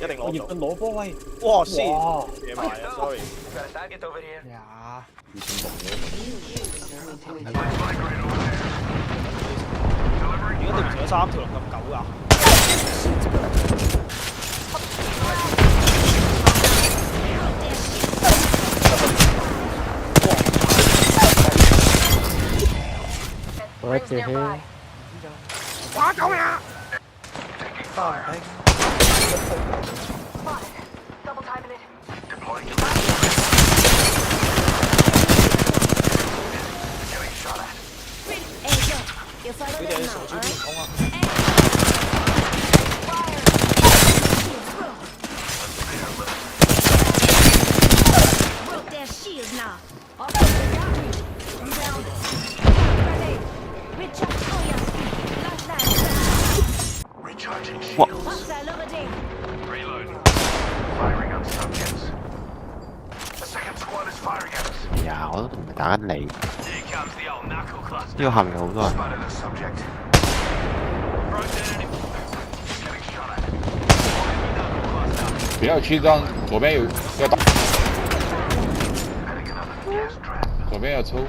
一定攞到。攞波喂！哇先，野埋啊 ，sorry。呀！點解對唔住咗3條龍咁久㗎？我一隻氣。哇！救命啊！佢哋傻豬邊講啊！哇！呀，我都同佢打緊你。呢個下面有好多人。不要去让左边要打，左边要抽。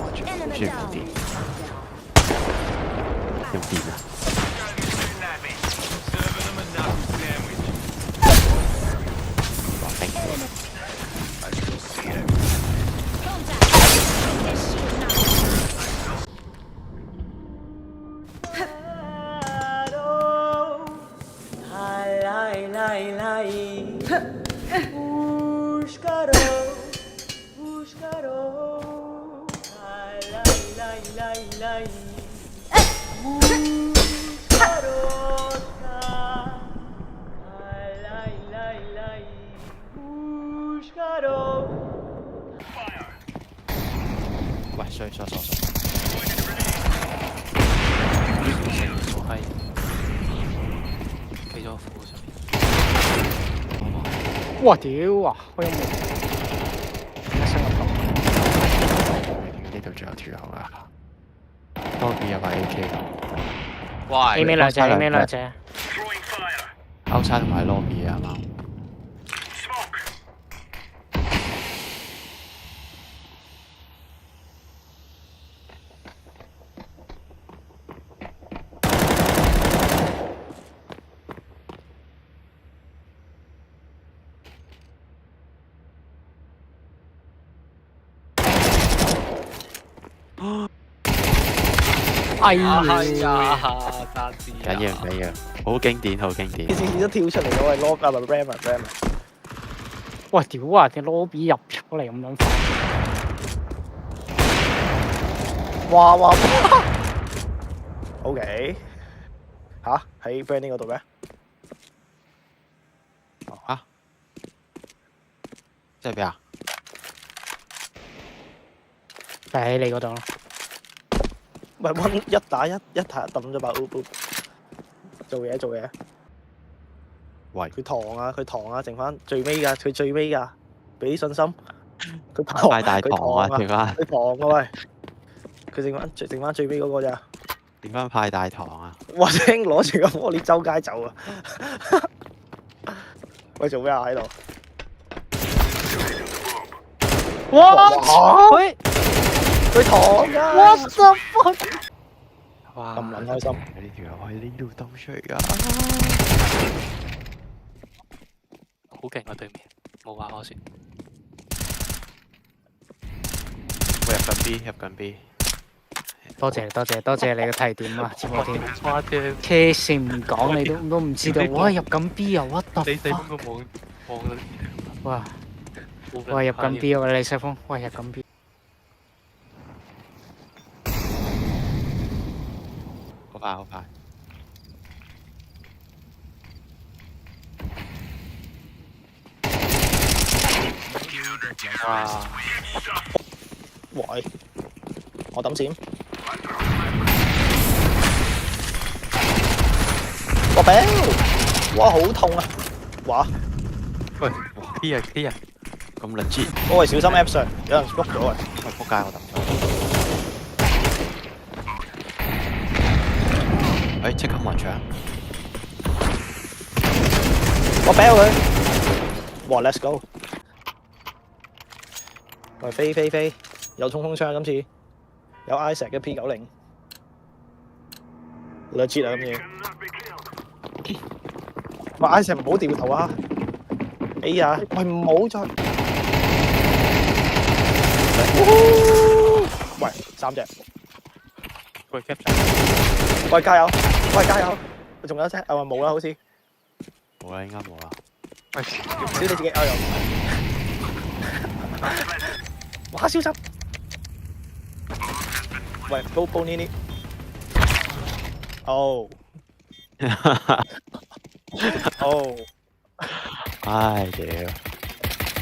我去唔掂，用電啊！喂，衰，我係企咗火上面。哇屌啊！開音樂。呢度仲有條友啊！多邊有把 AK。哇 A 尾兩隻，A 尾兩隻。歐叉同埋 lobby 啊啱啱。哎呀！單字緊要唔緊要？好經典，好經典。次次都跳出嚟嗰位 lock 啊，唔係 ram 喂屌啊！隻 lobby 入咗嚟咁樣快。哇！OK， 吓喺 branding 嗰度咩？啊？即係邊啊？就喺你嗰度咯。唔係溫一打一打抌咗把 O， 做嘢。喂，佢糖啊，剩翻最尾㗎，佢最尾㗎，俾啲信心。佢糖，派大糖啊！剩翻，佢糖啊喂，佢剩翻最尾嗰個咋？點翻派大糖啊？哇！聽攞住個魔鏈周街走啊！喂，做咩啊喺度？哇！喂！佢糖㗎 What the fuck？ 哇！咁撚開心。呢條友喺呢度兜出嚟㗎。好勁啊！對面冇話可説。喂，入緊 B。多謝你嘅提點啊！節目添。哇！嘅黐線唔講你都唔知道。哇！入緊 B 啊！What the 你 fuck？邊個望哇！喂入緊 B 啊！李世峰，喂入緊 B。好快！哇！喂，我抌閃。個餅，哇好痛啊！哇，喂 ，P 啊 P 啊！咁撚知？喂小心 App 上，有人碌咗啊！喂，仆街我抌咗。哎，即刻望牆。我 bail 佢。哇 ，let's go！喂，飛，有衝鋒槍今次，有 Isaac 嘅 P90，兩節啊咁嘢。喂 ，Isaac 唔好掉頭啊！哎呀，喂唔好再。喂，3隻。喂 cap 喂，加油！喂，加油！仲有一隻，啊冇啦，好似。冇啦，應該冇啦。喂，小你自己有。哇，小心！喂，高呢啲。哦。哦。唉，屌！